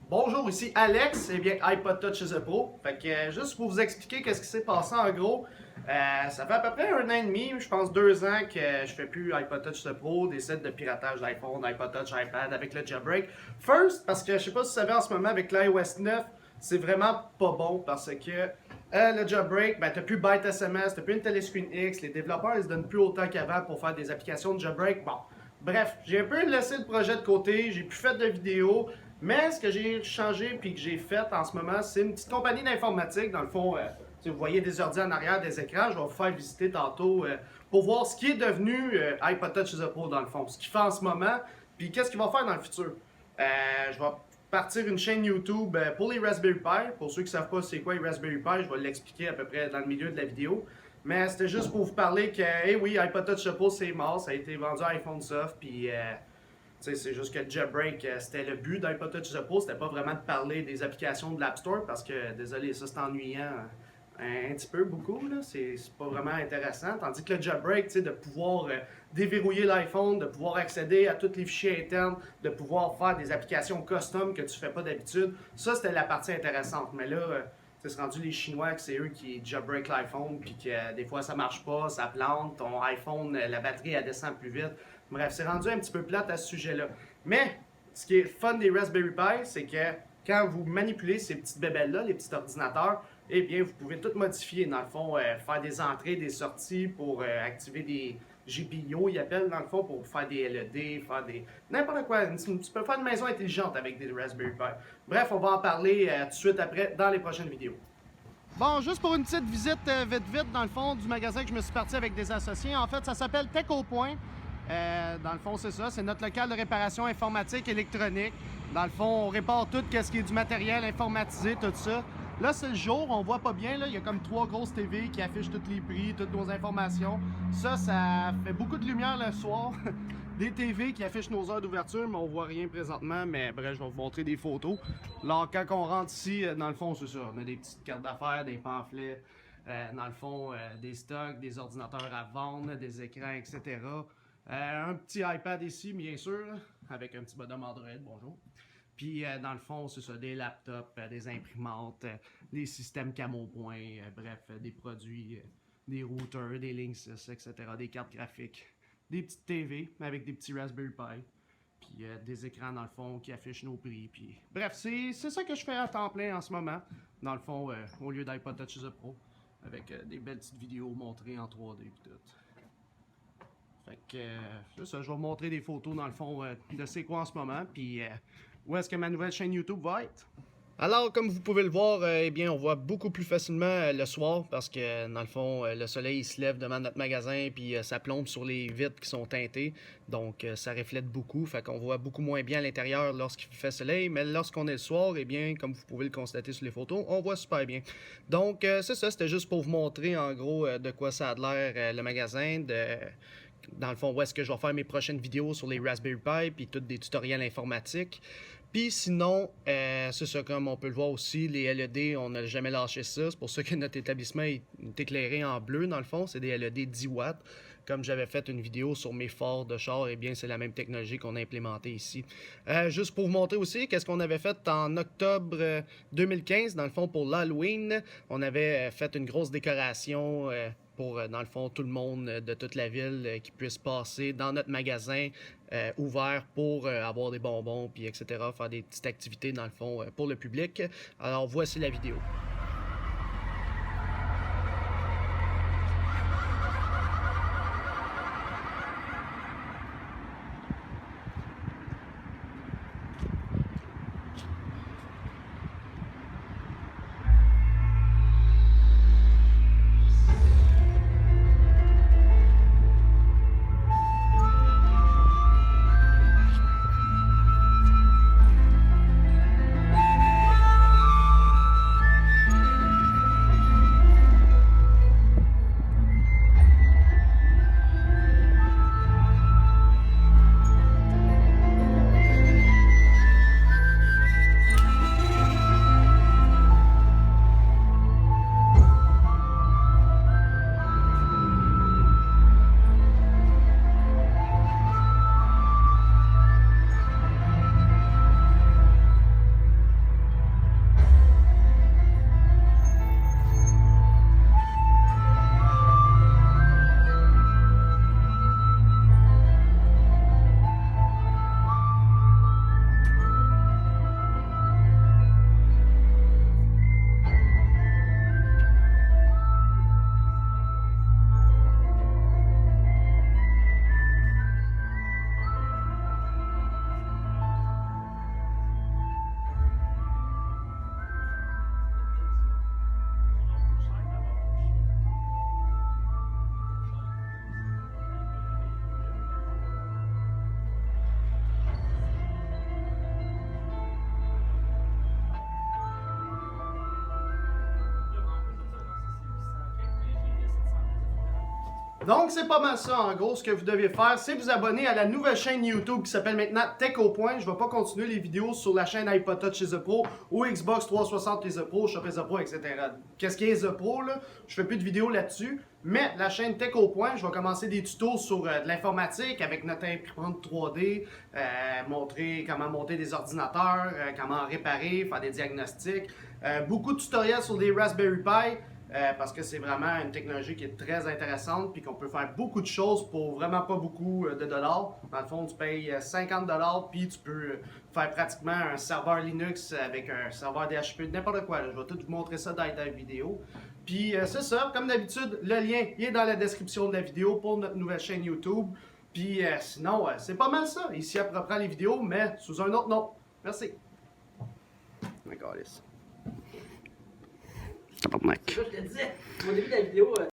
Bonjour, ici Alex, et bien iPod Touch is a Pro. Fait que juste pour vous expliquer qu'est-ce qui s'est passé en gros, ça fait à peu près 1 an et demi, je pense 2 ans que je fais plus iPod Touch is a Pro, des sites de piratage d'iPhone, iPod Touch, iPad avec le jailbreak. First, parce que je sais pas si vous savez en ce moment avec l'iOS 9, c'est vraiment pas bon parce que le jailbreak, ben t'as plus Byte SMS, t'as plus une Telescreen X, les développeurs ils se donnent plus autant qu'avant pour faire des applications de jailbreak. Bon, bref, j'ai un peu laissé le projet de côté, j'ai plus fait de vidéos. Mais ce que j'ai changé puis que j'ai fait en ce moment, c'est une petite compagnie d'informatique. Dans le fond, vous voyez des ordi en arrière des écrans. Je vais vous faire visiter tantôt pour voir ce qui est devenu iPod Touch is a Pro dans le fond. Ce qu'il fait en ce moment, puis qu'est-ce qu'il va faire dans le futur. Je vais partir une chaîne YouTube pour les Raspberry Pi. Pour ceux qui ne savent pas c'est quoi les Raspberry Pi, je vais l'expliquer à peu près dans le milieu de la vidéo. Mais c'était juste pour vous parler que, eh oui, iPod Touch is a Pro c'est mort. Ça a été vendu à iPhone Soft. Puis c'est juste que le jailbreak, c'était le but d'iPod Touch is a Pro, c'était pas vraiment de parler des applications de l'App Store parce que, désolé, ça c'est ennuyant un petit peu, beaucoup, là, c'est pas vraiment intéressant. Tandis que le jailbreak, de pouvoir déverrouiller l'iPhone, de pouvoir accéder à tous les fichiers internes, de pouvoir faire des applications custom que tu fais pas d'habitude, ça c'était la partie intéressante. Mais là, c'est rendu les Chinois que c'est eux qui jailbreak l'iPhone, puis que des fois ça marche pas, ça plante, ton iPhone, la batterie elle descend plus vite. Bref, c'est rendu un petit peu plate à ce sujet-là. Mais, ce qui est fun des Raspberry Pi, c'est que quand vous manipulez ces petites bébelles-là, les petits ordinateurs, eh bien, vous pouvez tout modifier. Dans le fond, faire des entrées, des sorties pour activer des GPIO, ils appellent, dans le fond, pour faire des LED, faire des... n'importe quoi. Tu peux faire une maison intelligente avec des Raspberry Pi. Bref, on va en parler tout de suite après dans les prochaines vidéos. Bon, juste pour une petite visite vite, dans le fond, du magasin que je me suis parti avec des associés. En fait, ça s'appelle Tech au Point. Dans le fond, c'est ça. C'est notre local de réparation informatique électronique. Dans le fond, on répare tout ce qui est du matériel informatisé, tout ça. Là, c'est le jour, on voit pas bien. Là. Il y a comme 3 grosses TV qui affichent tous les prix, toutes nos informations. Ça fait beaucoup de lumière le soir. Des TV qui affichent nos heures d'ouverture, mais on voit rien présentement. Mais bref, je vais vous montrer des photos. Là, quand on rentre ici, dans le fond, c'est ça. On a des petites cartes d'affaires, des pamphlets. Dans le fond, des stocks, des ordinateurs à vendre, des écrans, etc. Un petit iPad ici, bien sûr, avec un petit bonhomme Android, bonjour. Puis, dans le fond, c'est ça, des laptops, des imprimantes, des systèmes camo point, bref, des produits, des routers, des Linksys, etc., des cartes graphiques, des petites TV avec des petits Raspberry Pi, puis des écrans, dans le fond, qui affichent nos prix. Puis, bref, c'est ça que je fais à temps plein en ce moment, dans le fond, au lieu d'iPod Touch is a Pro, avec des belles petites vidéos montrées en 3D et tout. Fait que, ça, je vais vous montrer des photos dans le fond de c'est quoi en ce moment, puis où est-ce que ma nouvelle chaîne YouTube va être. Alors, comme vous pouvez le voir, eh bien, on voit beaucoup plus facilement le soir parce que, dans le fond, le soleil il se lève devant notre magasin puis ça plombe sur les vitres qui sont teintées. Donc, ça reflète beaucoup, fait qu'on voit beaucoup moins bien à l'intérieur lorsqu'il fait soleil. Mais lorsqu'on est le soir, eh bien, comme vous pouvez le constater sur les photos, on voit super bien. Donc, c'est ça, c'était juste pour vous montrer, en gros, de quoi ça a l'air le magasin, dans le fond, où est-ce que je vais faire mes prochaines vidéos sur les Raspberry Pi, puis tous des tutoriels informatiques. Puis sinon, c'est ça, comme on peut le voir aussi, les LED, on n'a jamais lâché ça. C'est pour ça que notre établissement est éclairé en bleu, dans le fond. C'est des LED 10 watts. Comme j'avais fait une vidéo sur mes phares de char, eh bien, c'est la même technologie qu'on a implémentée ici. Juste pour vous montrer aussi, qu'est-ce qu'on avait fait en octobre 2015, dans le fond, pour l'Halloween. On avait fait une grosse décoration pour, dans le fond, tout le monde de toute la ville qui puisse passer dans notre magasin ouvert pour avoir des bonbons, puis etc., faire des petites activités, dans le fond, pour le public. Alors, voici la vidéo. Donc, c'est pas mal ça, en gros. Ce que vous devez faire, c'est vous abonner à la nouvelle chaîne YouTube qui s'appelle maintenant Tech au Point. Je vais pas continuer les vidéos sur la chaîne iPod Touch chez The Pro ou Xbox 360 et The Pro, Shop et The Pro, etc. Qu'est-ce qui est The Pro, là? Je fais plus de vidéos là-dessus. Mais la chaîne Tech au Point, je vais commencer des tutos sur de l'informatique avec notre imprimante 3D, montrer comment monter des ordinateurs, comment réparer, faire des diagnostics. Beaucoup de tutoriels sur des Raspberry Pi. Parce que c'est vraiment une technologie qui est très intéressante puis qu'on peut faire beaucoup de choses pour vraiment pas beaucoup de dollars. Dans le fond, tu payes 50 dollars puis tu peux faire pratiquement un serveur Linux avec un serveur DHCP, n'importe quoi. Là. Je vais tout vous montrer ça dans la vidéo. Puis c'est ça, comme d'habitude, le lien il est dans la description de la vidéo pour notre nouvelle chaîne YouTube. Puis sinon, c'est pas mal ça. Ici, après, reprend les vidéos, mais sous un autre nom. Merci. D'accord, C'est ça, je te disais. Au début de la vidéo,